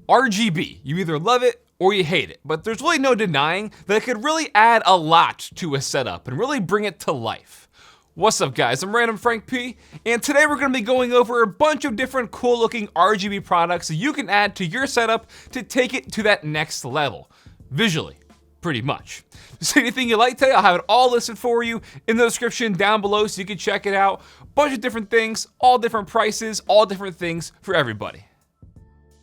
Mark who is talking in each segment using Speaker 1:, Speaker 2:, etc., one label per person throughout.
Speaker 1: RGB, you either love it or you hate it, but there's really no denying that it could really add a lot to a setup and really bring it to life. What's up guys, I'm randomfrankp, and today we're going to be going over a bunch of different cool looking RGB products that you can add to your setup to take it to that next level, visually, pretty much. So anything you like today, I'll have it all listed for you in the description down below so you can check it out. Bunch of different things, all different prices, all different things for everybody.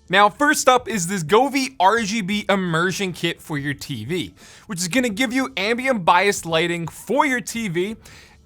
Speaker 1: Now, first up is this Govee RGB immersion kit for your TV, which is going to give you ambient biased lighting for your TV.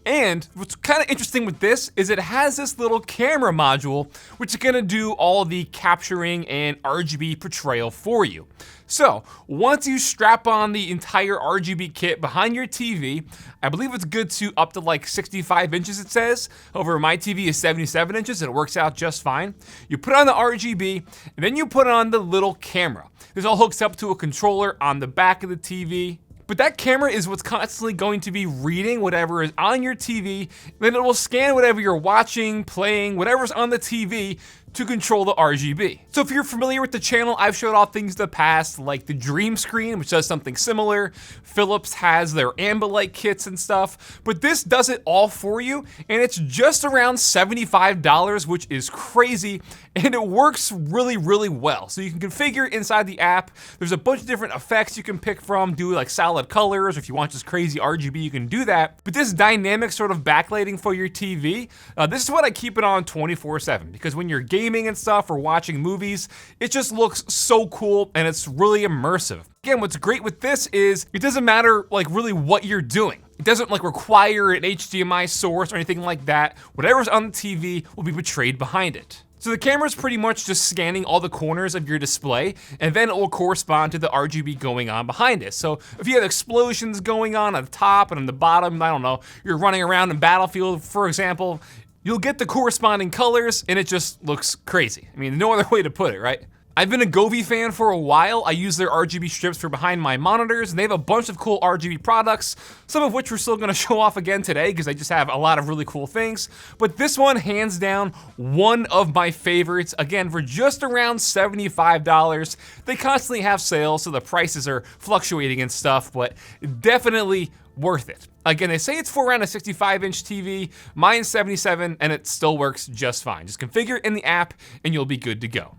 Speaker 1: And what's kind of interesting with this is it has this little camera module, which is going to do all the capturing and RGB portrayal for you. So once you strap on the entire RGB kit behind your TV, I believe it's good to up to like 65 inches it says. However, my TV is 77 inches and it works out just fine. You put on the RGB and then you put on the little camera. This all hooks up to a controller on the back of the TV. But that camera is what's constantly going to be reading whatever is on your TV, then it will scan whatever you're watching, playing, whatever's on the TV to control the RGB. So if you're familiar with the channel, I've showed off things in the past like the Dream Screen, which does something similar. Philips has their Ambilight kits and stuff, but this does it all for you, and it's just around $75, which is crazy, and it works really, really well. So you can configure inside the app. There's a bunch of different effects you can pick from, do like solid colors, or if you want just crazy RGB, you can do that. But this dynamic sort of backlighting for your TV, this is what I keep it on 24/7, because when you're gaming and stuff or watching movies, it just looks so cool and it's really immersive. Again, what's great with this is it doesn't matter like really what you're doing. It doesn't like require an HDMI source or anything like that. Whatever's on the TV will be portrayed behind it. So the camera is pretty much just scanning all the corners of your display, and then it will correspond to the RGB going on behind it. So if you have explosions going on the top and on the bottom, I don't know, you're running around in Battlefield, for example, you'll get the corresponding colors and it just looks crazy. I mean, no other way to put it, right? I've been a Govee fan for a while. I use their RGB strips for behind my monitors, and they have a bunch of cool RGB products, some of which we're still gonna show off again today because they just have a lot of really cool things. But this one, hands down, one of my favorites. Again, for just around $75. They constantly have sales, so the prices are fluctuating and stuff, but definitely worth it. Again, they say it's for around a 65-inch TV. Mine's 77, and it still works just fine. Just configure it in the app, and you'll be good to go.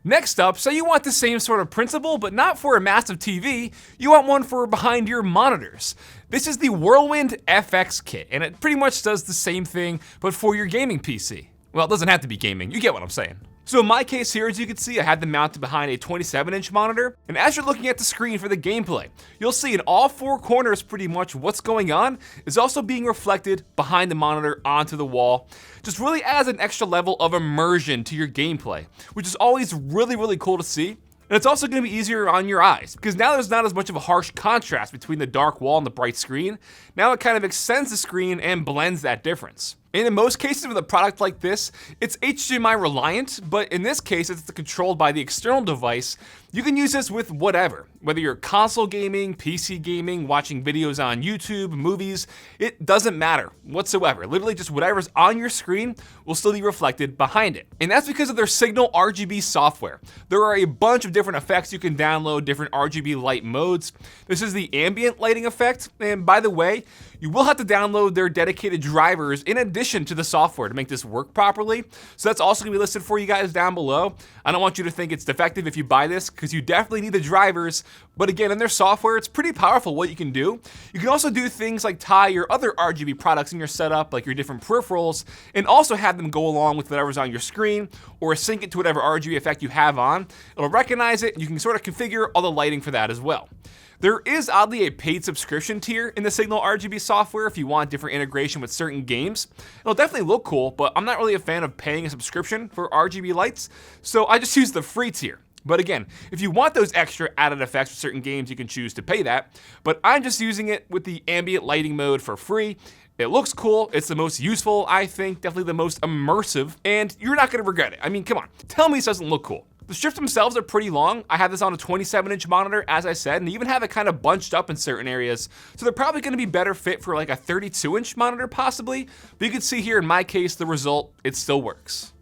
Speaker 1: Next up, say you want the same sort of principle, but not for a massive TV, you want one for behind your monitors. This is the Whirlwind FX kit, and it pretty much does the same thing, but for your gaming PC. Well, it doesn't have to be gaming, you get what I'm saying. So in my case here, as you can see, I had them mounted behind a 27-inch monitor, and as you're looking at the screen for the gameplay, you'll see in all four corners pretty much what's going on is also being reflected behind the monitor onto the wall. Just really adds an extra level of immersion to your gameplay, which is always really, really cool to see. And it's also going to be easier on your eyes, because now there's not as much of a harsh contrast between the dark wall and the bright screen. Now it kind of extends the screen and blends that difference. And in most cases with a product like this, it's HDMI reliant, but in this case, it's controlled by the external device. You can use this with whatever, whether you're console gaming, PC gaming, watching videos on YouTube, movies, it doesn't matter whatsoever. Literally just whatever's on your screen will still be reflected behind it. And that's because of their Signal RGB software. There are a bunch of different effects you can download, different RGB light modes. This is the ambient lighting effect, and by the way, you will have to download their dedicated drivers in addition to the software to make this work properly. So that's also gonna be listed for you guys down below. I don't want you to think it's defective if you buy this, because you definitely need the drivers. But again, in their software, it's pretty powerful what you can do. You can also do things like tie your other RGB products in your setup, like your different peripherals, and also have them go along with whatever's on your screen, or sync it to whatever RGB effect you have on. It'll recognize it, and you can sort of configure all the lighting for that as well. There is oddly a paid subscription tier in the Signal RGB software if you want different integration with certain games. It'll definitely look cool, but I'm not really a fan of paying a subscription for RGB lights, so I just use the free tier. But again, if you want those extra added effects for certain games, you can choose to pay that. But I'm just using it with the ambient lighting mode for free. It looks cool, it's the most useful, I think, definitely the most immersive, and you're not gonna regret it. I mean, come on, tell me this doesn't look cool. The strips themselves are pretty long. I have this on a 27-inch monitor, as I said, and they even have it kind of bunched up in certain areas. So they're probably gonna be better fit for like a 32-inch monitor possibly. But you can see here in my case, the result, it still works.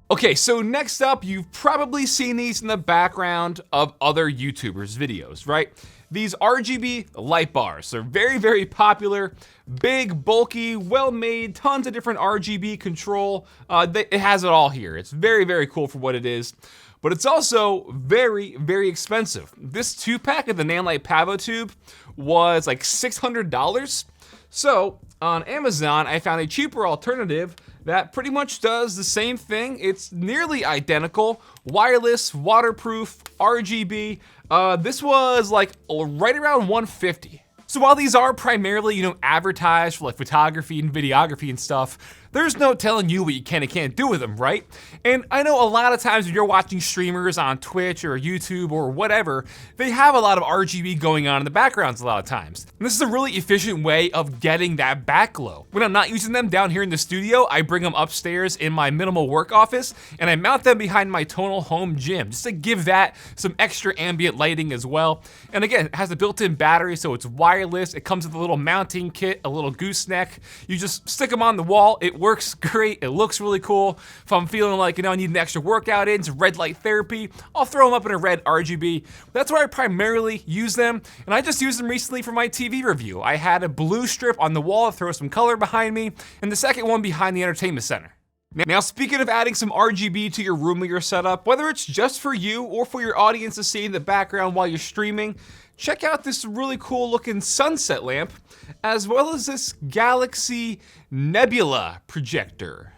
Speaker 1: Okay, so next up, you've probably seen these in the background of other YouTubers' videos, right? These RGB light bars. They're very, very popular, big, bulky, well-made, tons of different RGB control. It has it all here. It's very, very cool for what it is, but it's also very, very expensive. This 2-pack of the Nanlite Pavo Tube was like $600. So on Amazon, I found a cheaper alternative that pretty much does the same thing. It's nearly identical, wireless, waterproof, RGB. This was like right around $150. So while these are primarily, advertised for like photography and videography and stuff, there's no telling you what you can and can't do with them, right? And I know a lot of times when you're watching streamers on Twitch or YouTube or whatever, they have a lot of RGB going on in the backgrounds a lot of times. And this is a really efficient way of getting that back glow. When I'm not using them down here in the studio, I bring them upstairs in my minimal work office and I mount them behind my tonal home gym just to give that some extra ambient lighting as well. And again, it has a built-in battery, so it's wireless. It comes with a little mounting kit, a little gooseneck. You just stick them on the wall. It works great. It looks really cool. If I'm feeling like, I need an extra workout in, some red light therapy, I'll throw them up in a red RGB. That's where I primarily use them. And I just used them recently for my TV review. I had a blue strip on the wall to throw some color behind me, and the second one behind the entertainment center. Now, speaking of adding some RGB to your room or your setup, whether it's just for you or for your audience to see in the background while you're streaming, check out this really cool looking sunset lamp, as well as this Galaxy Nebula projector.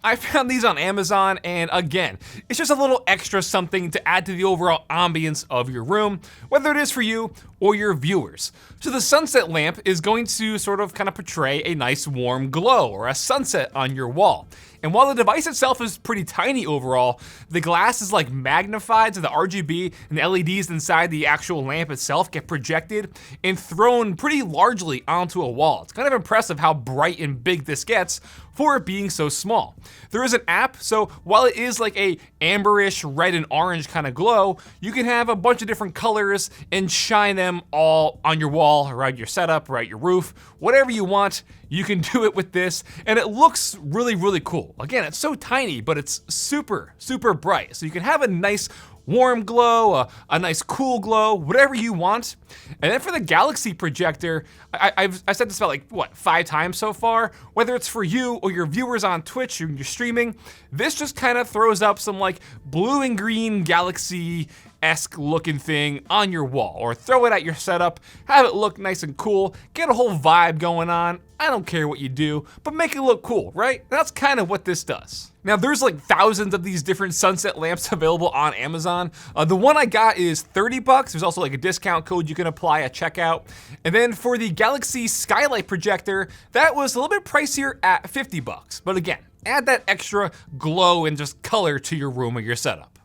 Speaker 1: I found these on Amazon, and again, it's just a little extra something to add to the overall ambience of your room, whether it is for you or your viewers. So the sunset lamp is going to sort of kind of portray a nice warm glow or a sunset on your wall. And while the device itself is pretty tiny overall, the glass is like magnified, so the RGB and the LEDs inside the actual lamp itself get projected and thrown pretty largely onto a wall. It's kind of impressive how bright and big this gets for it being so small. There is an app, so while it is like a amberish red and orange kind of glow, you can have a bunch of different colors and shine them all on your wall, around your setup, around your roof, whatever you want. You can do it with this, and it looks really, really cool. Again, it's so tiny, but it's super, super bright. So you can have a nice warm glow, a nice cool glow, whatever you want. And then for the Galaxy projector, I've said this about 5 times so far, whether it's for you or your viewers on Twitch or you're streaming, this just kind of throws up some blue and green Galaxy-esque looking thing on your wall, or throw it at your setup, have it look nice and cool, get a whole vibe going on. I don't care what you do, but make it look cool, right? That's kind of what this does. Now there's thousands of these different sunset lamps available on Amazon. The one I got is $30. There's also a discount code you can apply at checkout. And then for the Galaxy Skylight projector, that was a little bit pricier at $50. But again, add that extra glow and just color to your room or your setup.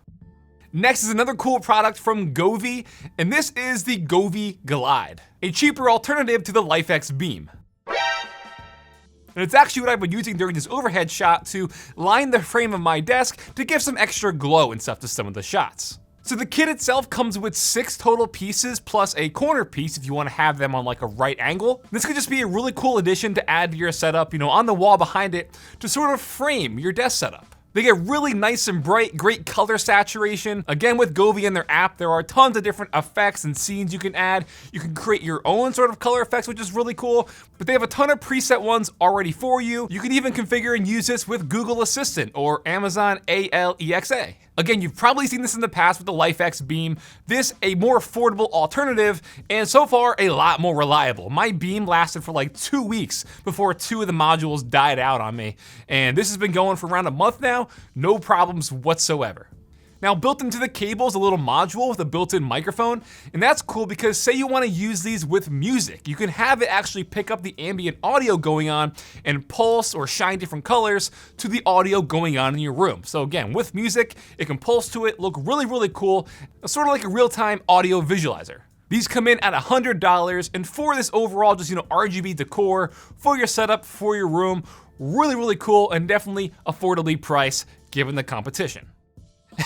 Speaker 1: Next is another cool product from Govee, and this is the RGB Glide, a cheaper alternative to the LIFX beam. And it's actually what I've been using during this overhead shot to line the frame of my desk to give some extra glow and stuff to some of the shots. So the kit itself comes with 6 total pieces plus a corner piece if you want to have them on a right angle. This could just be a really cool addition to add to your setup, on the wall behind it to sort of frame your desk setup. They get really nice and bright, great color saturation. Again, with Govee and their app, there are tons of different effects and scenes you can add. You can create your own sort of color effects, which is really cool, but they have a ton of preset ones already for you. You can even configure and use this with Google Assistant or Amazon Alexa. Again, you've probably seen this in the past with the LIFX beam. This, a more affordable alternative, and so far, a lot more reliable. My beam lasted for 2 weeks before 2 of the modules died out on me, and this has been going for around a month now, no problems whatsoever. Now, built into the cable is a little module with a built-in microphone, and that's cool because say you want to use these with music, you can have it actually pick up the ambient audio going on and pulse or shine different colors to the audio going on in your room. So again, with music, it can pulse to it, look really, really cool, sort of like a real-time audio visualizer. These come in at $100, and for this overall just RGB decor for your setup, for your room, really, really cool and definitely affordably priced given the competition.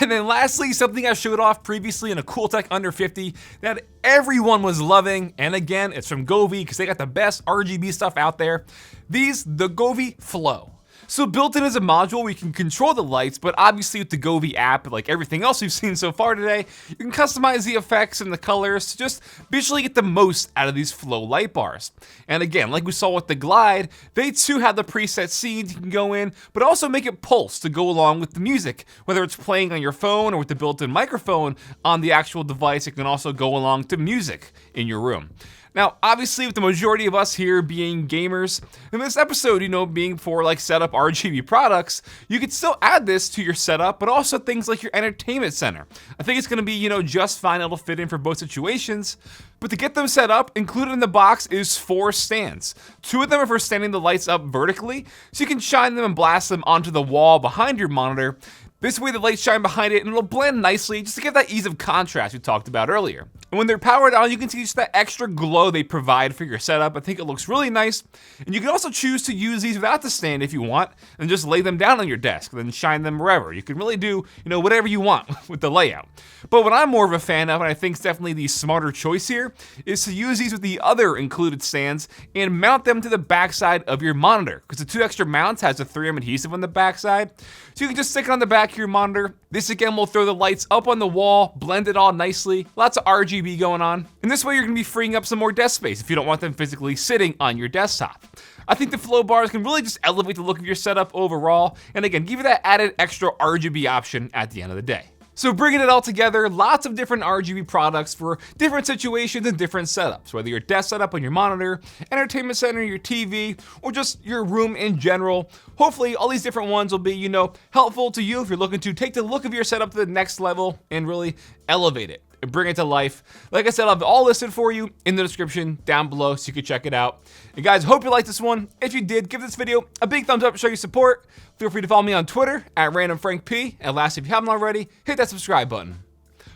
Speaker 1: And then lastly, something I showed off previously in a cool tech under 50 that everyone was loving, and again, it's from Govee because they got the best RGB stuff out there. The RGB Flow. So built in as a module, we can control the lights, but obviously with the Govee app, like everything else we've seen so far today, you can customize the effects and the colors to just visually get the most out of these Flow light bars. And again, like we saw with the Glide, they too have the preset scenes you can go in, but also make it pulse to go along with the music. Whether it's playing on your phone or with the built-in microphone on the actual device, it can also go along to music in your room. Now, obviously, with the majority of us here being gamers, in this episode, being for like setup RGB products, you could still add this to your setup, but also things like your entertainment center. I think it's gonna be, just fine. It'll fit in for both situations. But to get them set up, included in the box is 4 stands. 2 of them are for standing the lights up vertically, so you can shine them and blast them onto the wall behind your monitor. This way the lights shine behind it and it'll blend nicely just to give that ease of contrast we talked about earlier. And when they're powered on, you can see just that extra glow they provide for your setup. I think it looks really nice. And you can also choose to use these without the stand if you want, and just lay them down on your desk, then shine them wherever. You can really do, whatever you want with the layout. But what I'm more of a fan of, and I think is definitely the smarter choice here, is to use these with the other included stands and mount them to the backside of your monitor. Because the 2 extra mounts has a 3M adhesive on the backside. So you can just stick it on the back of your monitor. This again will throw the lights up on the wall, blend it all nicely, lots of RGB going on. And this way you're gonna be freeing up some more desk space if you don't want them physically sitting on your desktop. I think the Flow bars can really just elevate the look of your setup overall, and again, give you that added extra RGB option at the end of the day. So bringing it all together, lots of different RGB products for different situations and different setups, whether your desk setup on your monitor, entertainment center, your TV, or just your room in general. Hopefully all these different ones will be, helpful to you if you're looking to take the look of your setup to the next level and really elevate it and bring it to life. Like I said, I'll have it all listed for you in the description down below so you can check it out. And guys, hope you liked this one. If you did, give this video a big thumbs up to show your support. Feel free to follow me on Twitter at randomfrankp. And lastly, if you haven't already, hit that subscribe button.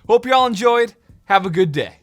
Speaker 1: Hope you all enjoyed. Have a good day.